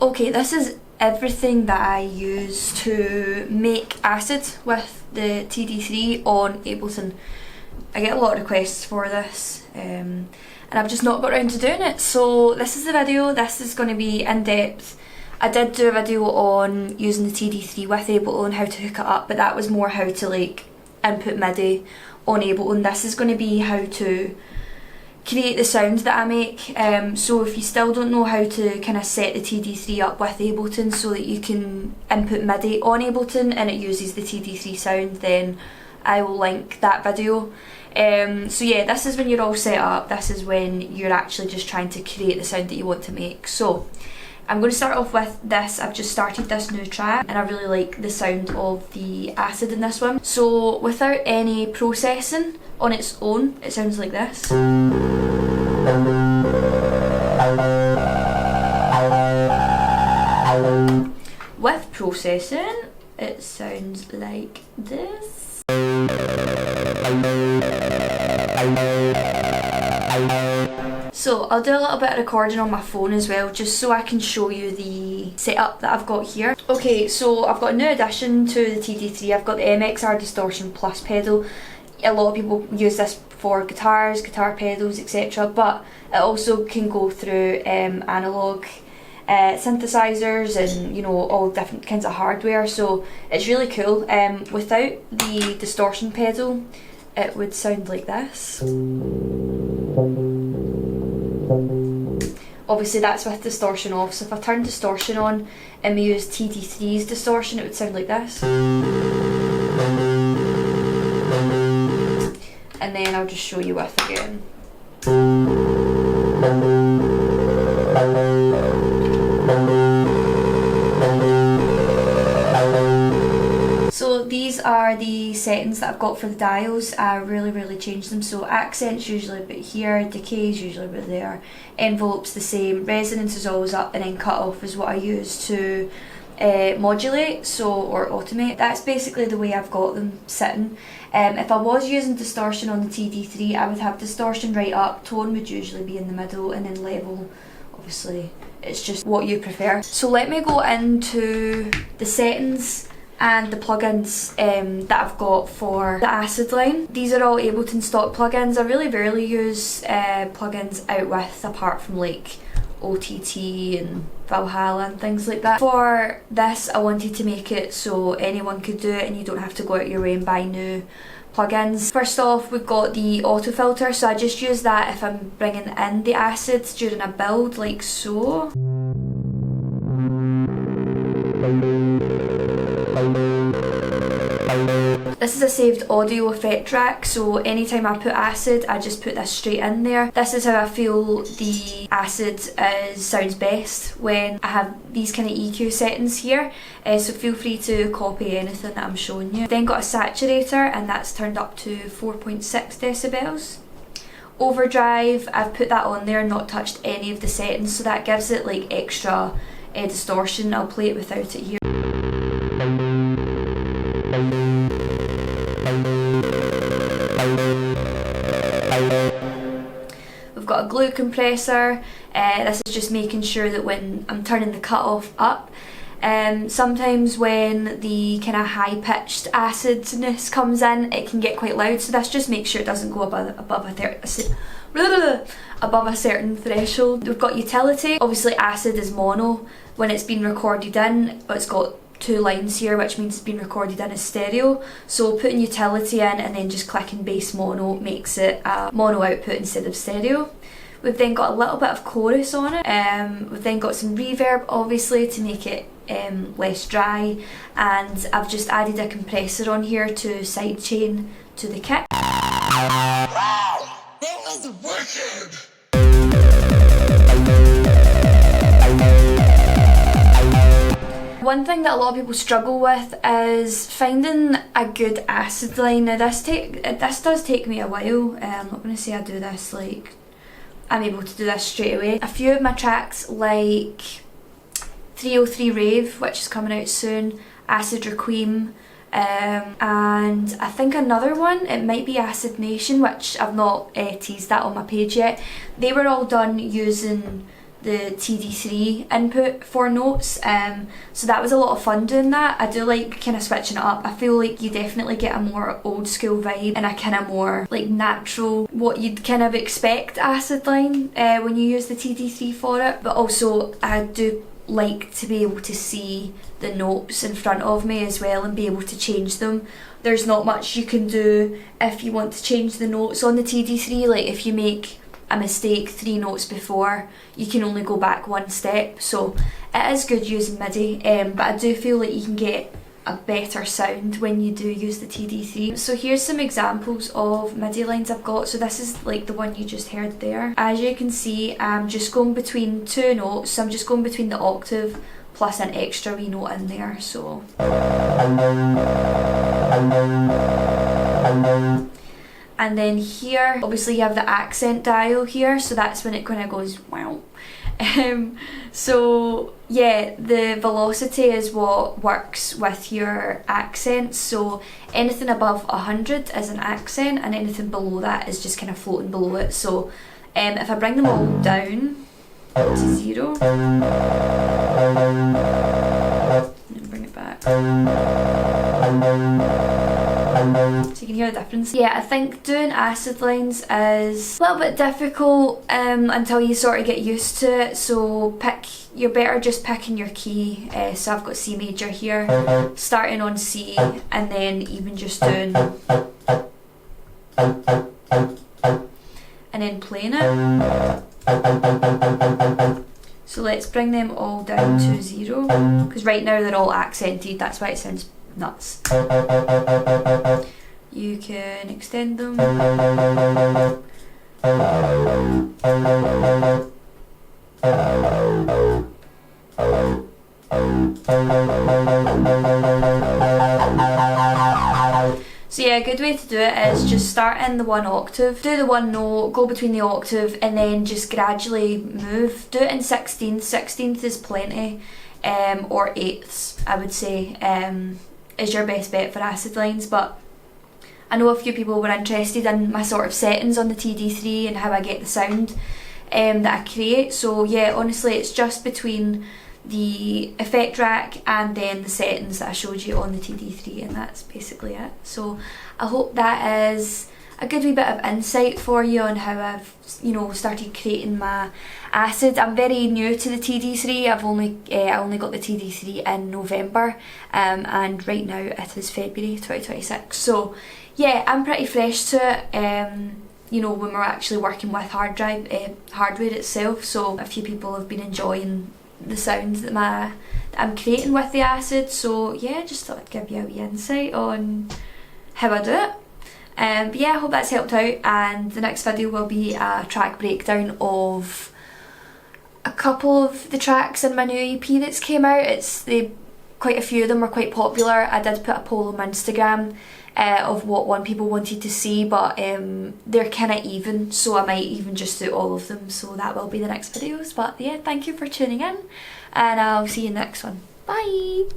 Okay, this is everything that I use to make acid with the TD-3 on Ableton. I get a lot of requests for this and I've just not got around to doing it, so this is the video. This is going to be in depth. I did do a video on using the TD-3 with Ableton and how to hook it up, but that was more how to like input MIDI on Ableton. This is going to be how to create the sounds that I make. So if you still don't know how to kind of set the TD-3 up with Ableton so that you can input MIDI on Ableton and it uses the TD-3 sound, then I will link that video. So yeah, this is when you're all set up. This is when you're actually just trying to create the sound that you want to make. So I'm going to start off with this. I've just started this new track and I really like the sound of the acid in this one. So without any processing on its own, it sounds like this. With processing, it sounds like this. So I'll do a little bit of recording on my phone as well, just so I can show you the setup that I've got here. Okay, so I've got a new addition to the TD-3. I've got the MXR Distortion Plus pedal. A lot of people use this for guitars, guitar pedals, etc. But it also can go through analog synthesizers and, you know, all different kinds of hardware. So it's really cool. Without the distortion pedal, it would sound like this. Obviously that's with distortion off, so if I turn distortion on and we use TD-3's distortion, it would sound like this. And then I'll just show you with again. So these are the settings that I've got for the dials. I really changed them. So accents usually about here, decay is usually about there, envelope's the same, resonance is always up, and then cut off is what I use to modulate, or automate. That's basically the way I've got them sitting. If I was using distortion on the TD-3, I would have distortion right up, tone would usually be in the middle, and then level, obviously, it's just what you prefer. So let me go into the settings and the plugins that I've got for the acid line. These are all Ableton stock plugins. I really rarely use plugins out with, apart from like OTT and Valhalla and things like that. For this, I wanted to make it so anyone could do it and you don't have to go out your way and buy new plugins. First off, we've got the auto filter, so I just use that if I'm bringing in the acids during a build, like so. This is a saved audio effect track, so anytime I put acid, I just put this straight in there. This is how I feel the acid sounds best when I have these kind of EQ settings here, so feel free to copy anything that I'm showing you. Then got a saturator, and that's turned up to 4.6 decibels. Overdrive, I've put that on there and not touched any of the settings, so that gives it like extra distortion. I'll play it without it here. We've got a glue compressor. This is just making sure that when I'm turning the cutoff up, sometimes when the kind of high-pitched acidness comes in, it can get quite loud, so this just makes sure it doesn't go above a certain threshold. We've got utility. Obviously acid is mono when it's been recorded in, but it's got two lines here, which means it's been recorded in as stereo. So putting utility in and then just clicking bass mono makes it a mono output instead of stereo. We've then got a little bit of chorus on it. We've then got some reverb, obviously, to make it less dry, and I've just added a compressor on here to sidechain to the kick. Wow, that was wicked! One thing that a lot of people struggle with is finding a good acid line. Now this does take me a while. I'm not going to say I do this like I'm able to do this straight away. A few of my tracks like 303 Rave, which is coming out soon, Acid Requiem, and I think another one, it might be Acid Nation, which I've not teased that on my page yet. They were all done using the TD-3 input for notes, so that was a lot of fun doing that. I do like kind of switching it up. I feel like you definitely get a more old school vibe and a kind of more like natural, what you'd kind of expect acid line when you use the TD-3 for it. But also I do like to be able to see the notes in front of me as well and be able to change them. There's not much you can do if you want to change the notes on the TD-3. Like if you make a mistake 3 notes before, you can only go back 1 step, so it is good using MIDI, but I do feel like you can get a better sound when you do use the TD-3. So here's some examples of MIDI lines I've got. So this is like the one you just heard there. As you can see, I'm just going between 2 notes, so I'm just going between the octave plus an extra wee note in there, so. And then here, obviously you have the accent dial here, so that's when it kind of goes wow. So yeah, the velocity is what works with your accents, so anything above 100 is an accent and anything below that is just kind of floating below it. So if I bring them all down to 0, and bring it back, so you can hear the difference. Yeah, I think doing acid lines is a little bit difficult until you sort of get used to it, so you're better just picking your key. So I've got C major here, starting on C and then even just doing and then playing it. So let's bring them all down to 0, because right now they're all accented, that's why it sounds nuts. You can extend them. So yeah, a good way to do it is just start in the 1 octave, do the 1 note, go between the octave and then just gradually move. Do it in 16th, 16th is plenty, or 8ths I would say is your best bet for acid lines. But I know a few people were interested in my sort of settings on the TD-3 and how I get the sound that I create. So yeah, honestly it's just between the effect rack and then the settings that I showed you on the TD-3, and that's basically it. So I hope that is a good wee bit of insight for you on how I've started creating my acid. I'm very new to the TD-3. I only got the TD-3 in November, and right now it is February 2026. So yeah, I'm pretty fresh to it. When we're actually working with hardware itself. So a few people have been enjoying the sounds that I'm creating with the acid. So yeah, just thought I'd give you a wee insight on how I do it. But yeah, I hope that's helped out, and the next video will be a track breakdown of a couple of the tracks in my new EP that's came out. Quite a few of them were quite popular. I did put a poll on my Instagram of what one people wanted to see, but they're kind of even, so I might even just do all of them, so that will be the next videos. But yeah, thank you for tuning in and I'll see you in the next one. Bye!